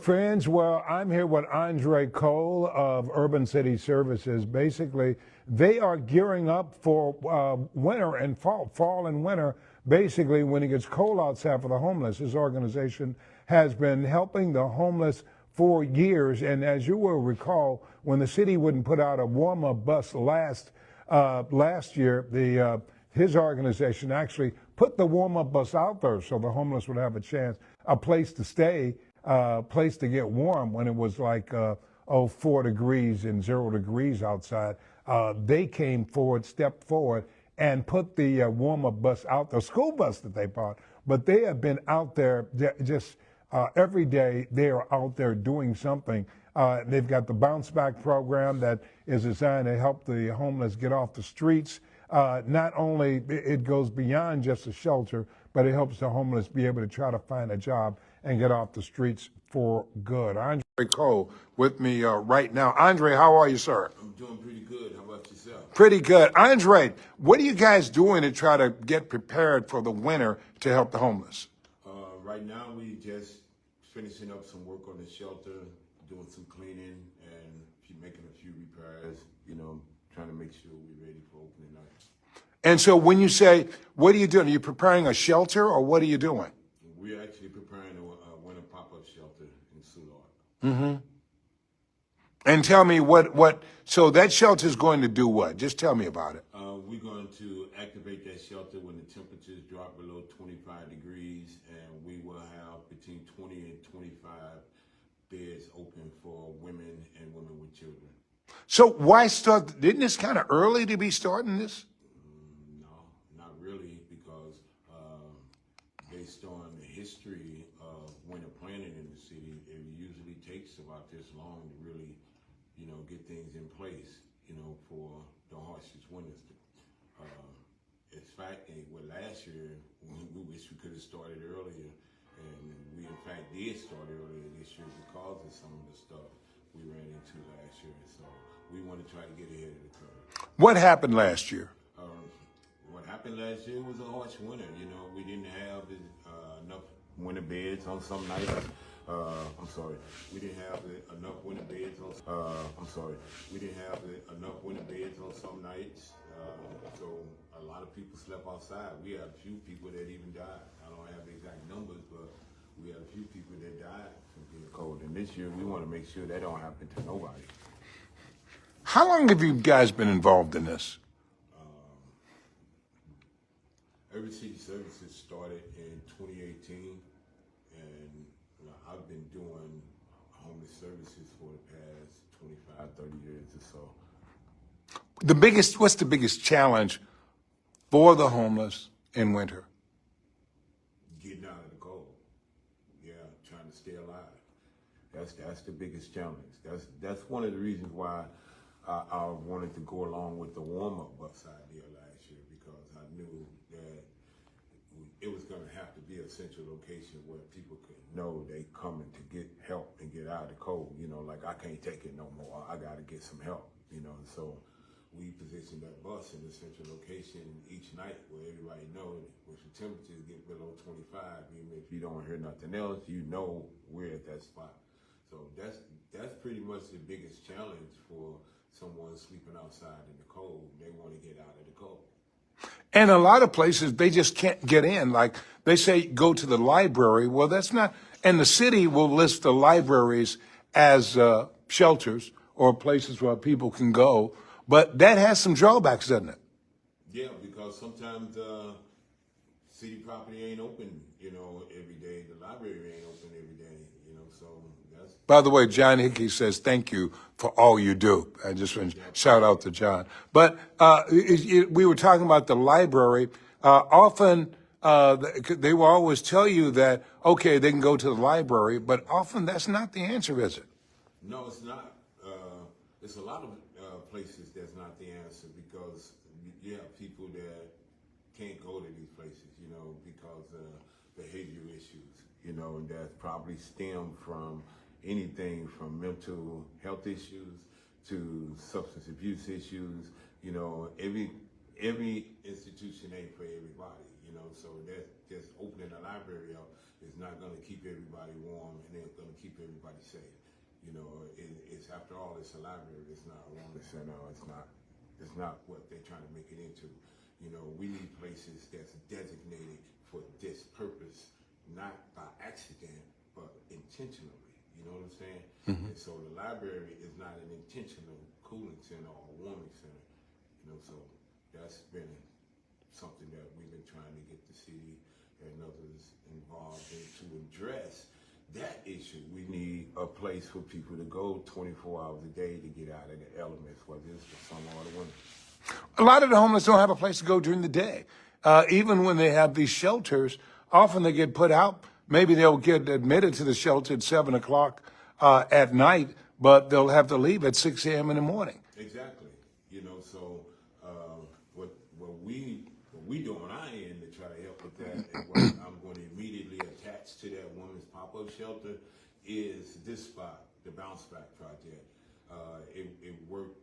Friends, well, I'm here with Andre Cole of Urban City Services. Basically, they are gearing up for winter and fall and winter. Basically, when it gets cold outside for the homeless, this organization has been helping the homeless for years. And as you will recall, when the city wouldn't put out a warm-up bus last year, his organization actually put the warm-up bus out there so the homeless would have a chance, a place to stay, place to get warm when it was like 4 degrees and 0 degrees outside. They came forward, stepped forward, and put the warm-up bus out, the school bus that they bought. But they have been out there just every day. They are out there doing something. They've got the bounce back program that is designed to help the homeless get off the streets. Not only it goes beyond just a shelter, but it helps the homeless be able to try to find a job and get off the streets for good. Andre Cole with me right now. Andre, how are you, sir? I'm doing pretty good. How about yourself? Pretty good. Andre, what are you guys doing to try to get prepared for the winter to help the homeless? Right now, we just finishing up some work on the shelter, doing some cleaning, and making a few repairs, trying to make sure we're ready for opening night. And so when you say, what are you doing? Are you preparing a shelter or what are you doing? We're actually preparing a winter pop-up shelter in Soulard. Mm-hmm. And tell me so that shelter is going to do what? Just tell me about it. We're going to activate that shelter when the temperatures drop below 25 degrees, and we will have between 20 and 25 beds open for women and women with children. So why start? Didn't this kind of early to be starting this? No, not really, because based on the history of winter planning in the city, it usually takes about this long to really, get things in place, for the harshest winters. Last year, we wish we could have started earlier, and we in fact did start earlier this year because of some of the stuff we ran into last year. So we want to try to get ahead of the curve. What happened last year? What happened last year was a harsh winter. We didn't have enough winter beds on some nights. We didn't have enough winter beds on. We didn't have enough winter beds on some nights. So a lot of people slept outside. We had a few people that even died. I don't have the exact numbers, but we had a few people that died from being cold. And this year, we want to make sure that don't happen to nobody. How long have you guys been involved in this? Urban City Services started in 2018, and I've been doing homeless services for the past 25, 30 years or so. What's the biggest challenge for the homeless in winter? Getting out of the cold. Yeah, trying to stay alive. That's the biggest challenge. That's one of the reasons why I wanted to go along with the warm-up bus idea last year, because I knew that it was going to have to be a central location where people could know they coming to get help and get out of the cold. Like, I can't take it no more. I got to get some help. So we positioned that bus in a central location each night where everybody knows if the temperatures get below 25, even if you don't hear nothing else, we're at that spot. So that's pretty much the biggest challenge for someone sleeping outside in the cold. They want to get out of the cold. And a lot of places, they just can't get in. Like they say, go to the library. Well, that's not, and the city will list the libraries as shelters or places where people can go. But that has some drawbacks, doesn't it? Yeah, because sometimes city property ain't open, every day. The library ain't open every day, so that's... By the way, John Hickey says thank you for all you do. I just want to shout out to John. But we were talking about the library. Often they will always tell you that, okay, they can go to the library, but often that's not the answer, is it? No, it's not. It's a lot of places that's not the answer, because you have people that can't go to these places, because of behavior issues, and that probably stem from anything from mental health issues to substance abuse issues. Every institution ain't for everybody. so that just opening the library up is not going to keep everybody warm, and it's going to keep everybody safe. It's after all, it's a library. It's not a wellness center. It's not what they're trying to make it into. We need places that's designated for this purpose, not by accident, but intentionally. You know what I'm saying? Mm-hmm. And so the library is not an intentional cooling center or warming center. So that's been something that we've been trying to get the city and others involved in to address that issue. We need a place for people to go 24 hours a day to get out of the elements, whether it's the summer or the winter. A lot of the homeless don't have a place to go during the day. Even when they have these shelters, often they get put out. Maybe they'll get admitted to the shelter at 7 o'clock at night, but they'll have to leave at 6 a.m. in the morning. Exactly. So what we do on our end to try to help with that, and what I'm going to immediately attach to that women's pop-up shelter is this spot, the Bounce Back Project. It worked,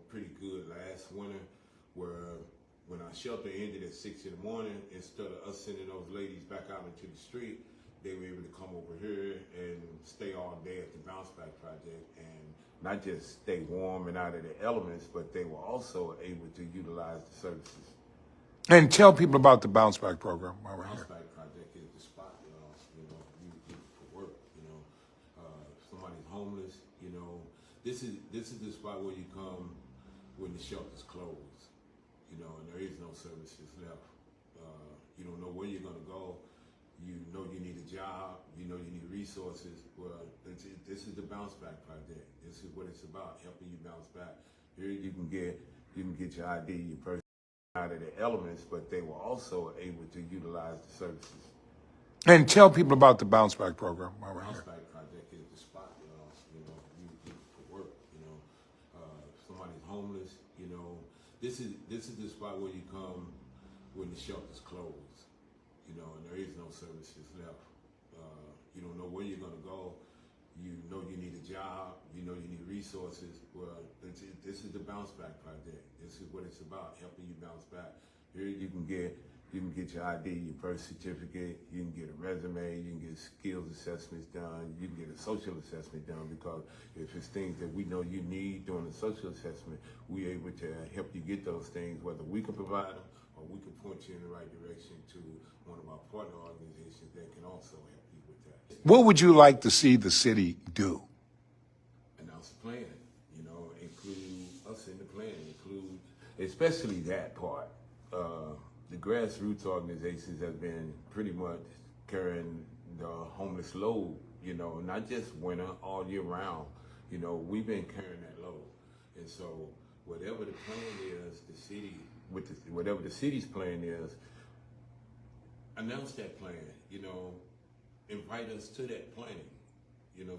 pretty good last winter, where when our shelter ended at 6 in the morning, instead of us sending those ladies back out into the street, they were able to come over here and stay all day at the Bounce Back Project, and not just stay warm and out of the elements, but they were also able to utilize the services. And tell people about the Bounce Back program while we're Bounce here. Back Project is the spot, you for work, if somebody's homeless, this is the spot where you come when the shelter's closed, and there is no services left. You don't know where you're gonna go. You need a job. You need resources. Well, this is the Bounce Back Project. This is what it's about, helping you bounce back. Here you can get your ID, your person out of the elements, but they were also able to utilize the services. And tell people about the Bounce Back program while we're Bounce here. Back Project is the spot, you for work, if somebody's homeless, this is the spot where you come when the shelter's closed, and there is no services left. You don't know where you're gonna go. You need a job. You need resources. Well, this is the Bounce Back Project. This is what it's about, helping you bounce back. Here you can get your ID, your birth certificate. You can get a resume. You can get skills assessments done. You can get a social assessment done, because if it's things that we know you need during the social assessment, we're able to help you get those things, whether we can provide them or we can point you in the right direction to one of our partner organizations that can also help you with that. What would you like to see the city do? Announce the plan, include us in the plan, include especially that part. The grassroots organizations have been pretty much carrying the homeless load, not just winter, all year round. We've been carrying that load. And so whatever the plan is, whatever the city's plan is, announce that plan, invite us to that planning,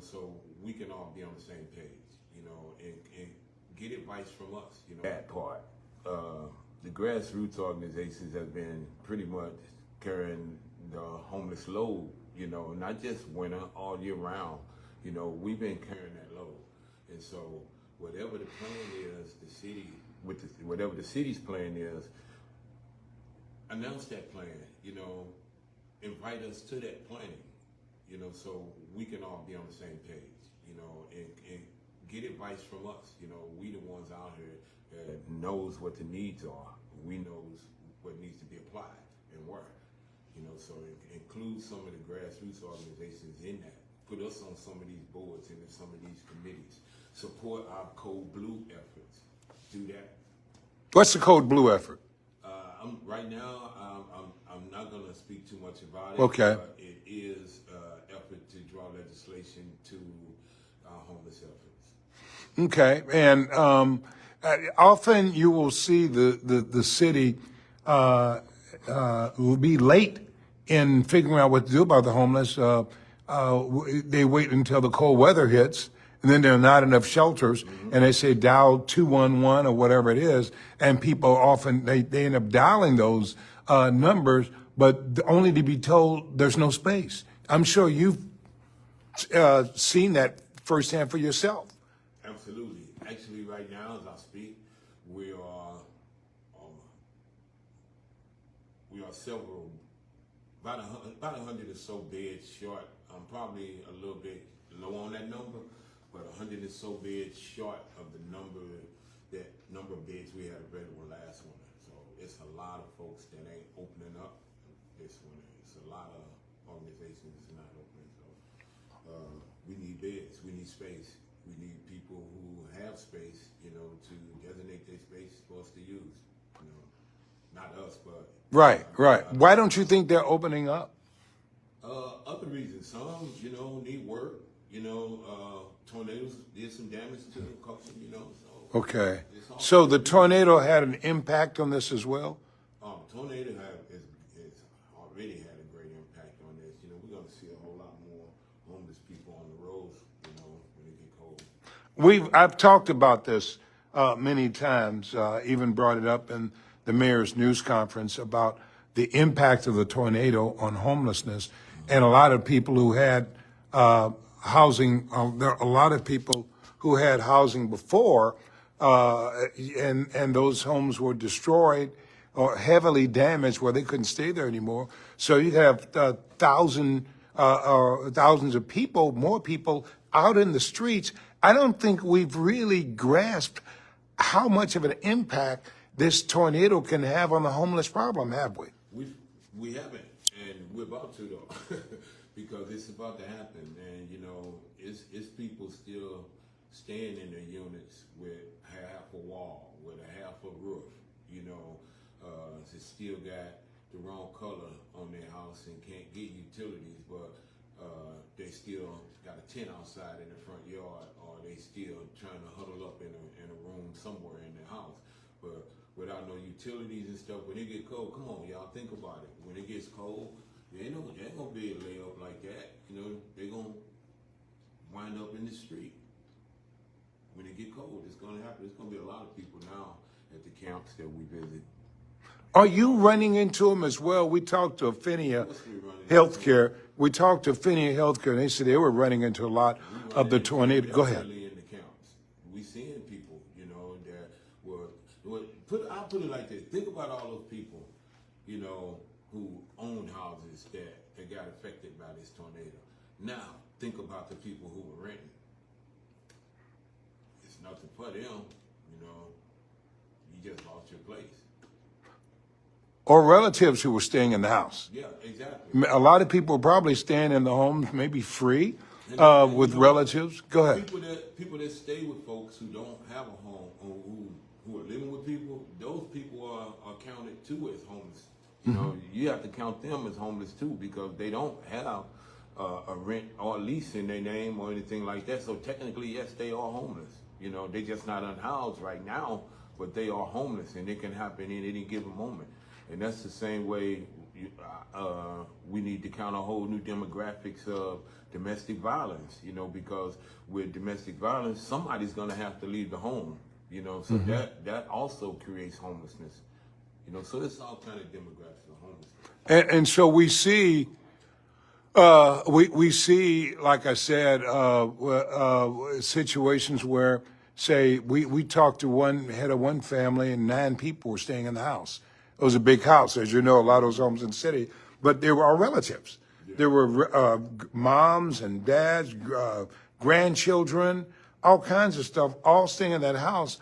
so we can all be on the same page, and get advice from us, That part. The grassroots organizations have been pretty much carrying the homeless load, not just winter, all year round. We've been carrying that load. And so whatever the plan is, whatever the city's plan is, announce that plan, invite us to that planning, so we can all be on the same page, and get advice from us. We the ones out here that knows what the needs are. We knows what needs to be applied and where. So include some of the grassroots organizations in that. Put us on some of these boards and in some of these committees. Support our Code Blue efforts. Do that. What's the Code Blue effort? Right now, I'm not going to speak too much about it. Okay. But it is an effort to draw legislation to our homeless efforts. Okay. And often you will see the city will be late in figuring out what to do about the homeless. They wait until the cold weather hits, and then there are not enough shelters, and they say dial 211 or whatever it is, and people often, they end up dialing those numbers, but only to be told there's no space. I'm sure you've seen that firsthand for yourself. Absolutely. Actually, right now, as I speak, we are are several, about 100 or so beds short. I'm probably a little bit low on that number, but 100 or so beds short of the number of beds we had available last winter. So it's a lot of folks that ain't opening up this winter. It's a lot of organizations that's not opening. So we need beds, we need space, we need people who have space, to designate their space for us to use. Not us, but Right. Why don't you think they're opening up? other reasons. Some, need work. Tornadoes did some damage to the culture. So Okay. So the tornado had an impact on this as well? Tornado is already had a great impact on this. We're going to see a whole lot more homeless people on the roads, when it get cold. I've talked about this many times, even brought it up in the mayor's news conference about the impact of the tornado on homelessness. And a lot of people who had housing, there are a lot of people who had housing before, and those homes were destroyed or heavily damaged where they couldn't stay there anymore. So you have thousands of people, more people out in the streets. I don't think we've really grasped how much of an impact this tornado can have on the homeless problem, have we? We haven't, and we're about to though, because it's about to happen. And it's people still staying in their units with half a wall, with a half a roof. They still got the wrong color on their house and can't get utilities, but they still got a tent outside in the front yard, or they still trying to huddle up in a room somewhere in their house. But without no utilities and stuff, when it get cold, come on, y'all, think about it. When it gets cold, they ain't gonna be a layup like that. They gonna wind up in the street. When it get cold, it's gonna happen. There's gonna be a lot of people now at the camps that we visit. Are you running into them as well? We talked to Affinia Healthcare. We talked to Affinia Healthcare, and they said they were running into a lot of the tornado. Go ahead. In the camps, we seeing people, that I'll put it like this. Think about all those people, who owned houses that got affected by this tornado. Now, think about the people who were renting. It's nothing for them, you just lost your place. Or relatives who were staying in the house. Yeah, exactly. A lot of people are probably staying in the homes, maybe free, with relatives. Go ahead. People that stay with folks who don't have a home, or who are living with people, those people are counted too as homeless. You have to count them as homeless too, because they don't have a rent or a lease in their name or anything like that. So technically, yes, they are homeless. They're just not unhoused right now, but they are homeless, and it can happen in any given moment. And that's the same way we need to count a whole new demographics of domestic violence, because with domestic violence, somebody's going to have to leave the home, so that also creates homelessness, so it's all kind of demographics of homelessness. And so we see, we see, like I said, situations where, say, we talked to head of one family and 9 people were staying in the house. It was a big house, as you know, a lot of those homes in the city, but they were our relatives. Yeah. There were moms and dads, grandchildren, all kinds of stuff, all staying in that house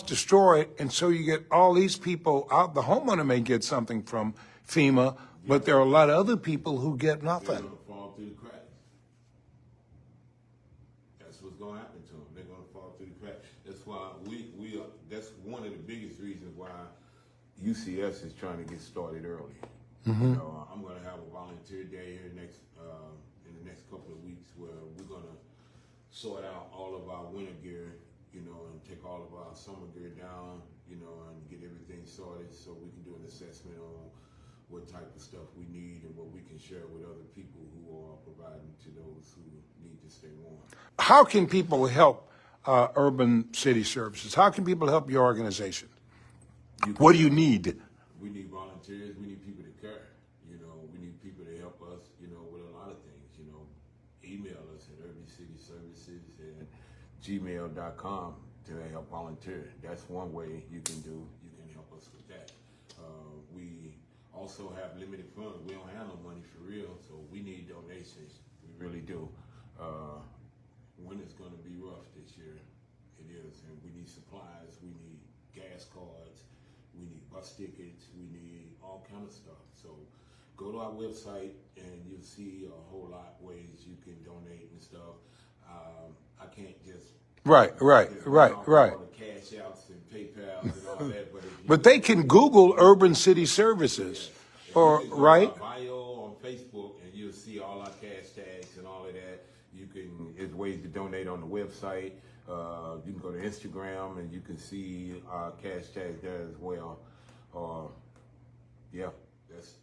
destroyed, and so you get all these people out. The homeowner may get something from FEMA, but there are a lot of other people who get nothing. They're going to fall through the cracks. That's what's going to happen to them. They're going to fall through the cracks. That's why we are. That's one of the biggest reasons why UCS is trying to get started early. Mm-hmm. I'm going to have a volunteer day here in the next couple of weeks, where we're going to sort out all of our winter gear, and take all of our summer gear down, and get everything sorted so we can do an assessment on what type of stuff we need and what we can share with other people who are providing to those who need to stay warm. How can people help Urban City Services? How can people help your organization? What do you need? We need volunteers. We need people to care. We need people to help us, with a lot of things. Email us at urbancityservices@gmail.com to help volunteer. That's one way you can help us with that. We also have limited funds. We don't have no money for real, so we need donations. We really do. Winter's going to be rough this year. It is, and we need supplies. We need gas cards. We need bus tickets. We need all kind of stuff. So go to our website and you'll see a whole lot of ways you can donate and stuff. I can't just Right. all the cash outs and PayPal and all that, But they can Google Urban City Services, or you can go to right? our bio on Facebook and you'll see all our cash tags and all of that. You can, there's ways to donate on the website. You can go to Instagram and you can see our cash tags there as well. Yeah,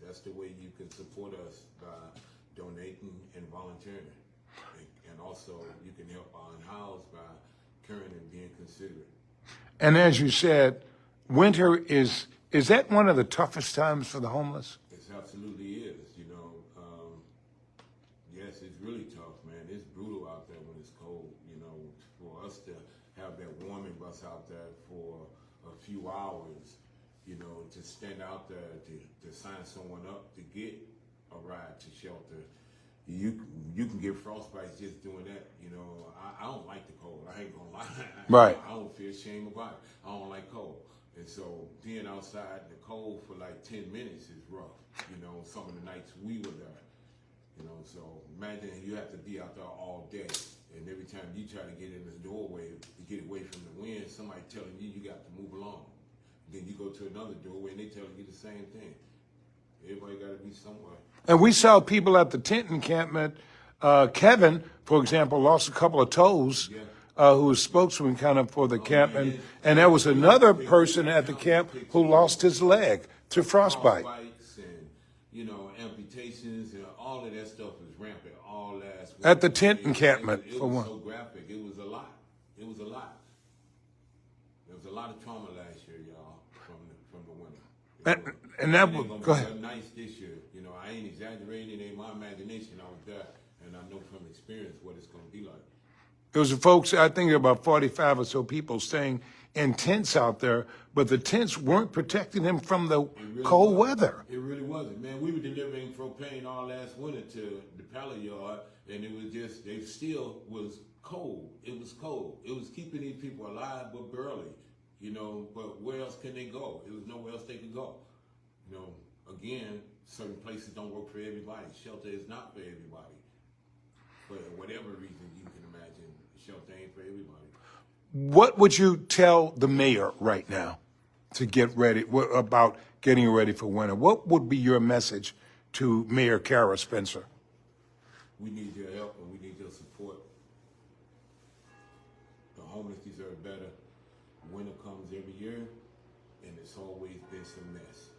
that's the way you can support us, by donating and volunteering. And also you can help our unhoused by caring and being considerate. And as you said, winter is that one of the toughest times for the homeless? It absolutely is, yes, it's really tough, man. It's brutal out there when it's cold, for us to have that warming bus out there for a few hours, to stand out there, to sign someone up to get a ride to shelter. You can get frostbite just doing that, I don't like the cold. I ain't gonna lie. Right. I don't feel shame about it. I don't like cold. And so being outside in the cold for like 10 minutes is rough, some of the nights we were there. So imagine you have to be out there all day, and every time you try to get in the doorway to get away from the wind, somebody telling you got to move along. Then you go to another doorway and they telling you the same thing. Everybody got to be somewhere. And we saw people at the tent encampment. Kevin, for example, lost a couple of toes, who was spokesman kind of for the camp. And there was another person at the camp who lost his leg to frostbite. Frostbites and, amputations and all of that stuff is rampant all last week. At the tent encampment, it for was one. so graphic. It was a lot. There was a lot of trauma last year, y'all, from the winter. And that It ain't was, gonna go be ahead. nice this year. I ain't exaggerating. It ain't my imagination. I was there, and I know from experience what it's going to be like. There was folks, I think there were about 45 or so people staying in tents out there, but the tents weren't protecting them from the cold weather. It really wasn't, man. We were delivering propane all last winter to the pallet yard, and it was just, they still was cold. It was cold. It was keeping these people alive, but barely, but where else can they go? There was nowhere else they could go. Again, certain places don't work for everybody. Shelter is not for everybody. For whatever reason you can imagine, shelter ain't for everybody. What would you tell the mayor right now to get ready, about getting ready for winter? What would be your message to Mayor Kara Spencer? We need your help and we need your support. The homeless deserve better. Winter comes every year, and it's always been some mess.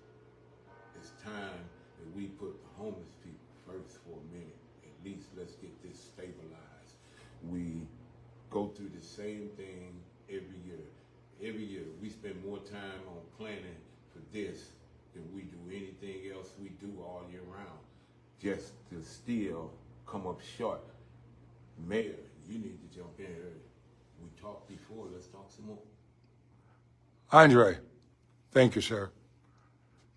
It's time that we put the homeless people first for a minute. At least let's get this stabilized. We go through the same thing every year. Every year we spend more time on planning for this than we do anything else we do all year round, just to still come up short. Mayor, you need to jump in here. We talked before, let's talk some more. Andre, thank you, sir.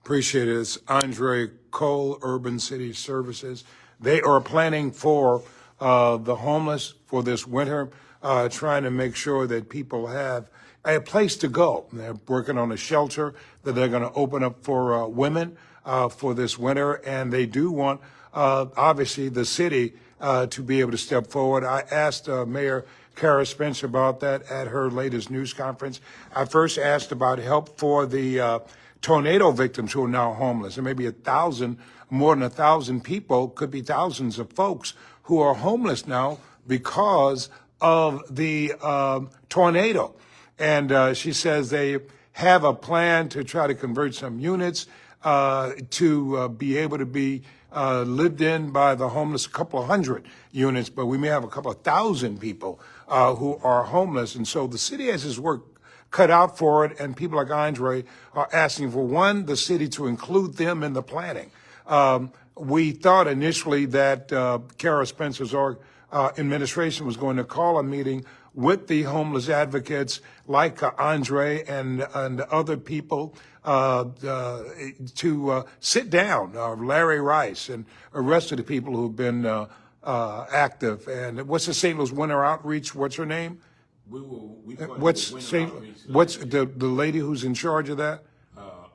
Appreciate it. It's Andre Cole, Urban City Services. They are planning for the homeless for this winter, trying to make sure that people have a place to go. They're working on a shelter that they're going to open up for women for this winter, and they do want, obviously, the city to be able to step forward. I asked Mayor Kara Spencer about that at her latest news conference. I first asked about help for the tornado victims who are now homeless. There may be 1,000, more than 1,000 people, could be thousands of folks who are homeless now because of the tornado. And she says they have a plan to try to convert some units to be able to be lived in by the homeless, a couple of hundred units, but we may have a couple of thousand people who are homeless. And so the city has its work cut out for it, and people like Andre are asking for, one, the city to include them in the planning. We thought initially that Kara Spencer's administration was going to call a meeting with the homeless advocates like Andre and other people to sit down, Larry Rice and the rest of the people who've been active. And what's the St. Louis Winter Outreach? What's her name? We funded What's the Winter St. Outreach What's last year. the lady who's in charge of that?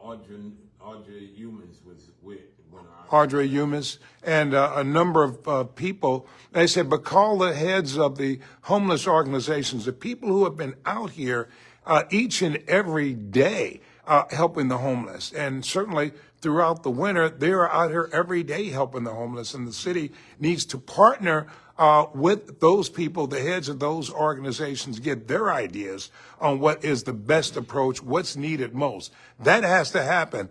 Audrey Humans was with Winter Outreach. Audrey Humis, and a number of people. They said, but call the heads of the homeless organizations, the people who have been out here each and every day helping the homeless. And certainly throughout the winter, they're out here every day helping the homeless. And the city needs to partner with those people, the heads of those organizations, get their ideas on what is the best approach, what's needed most. That has to happen.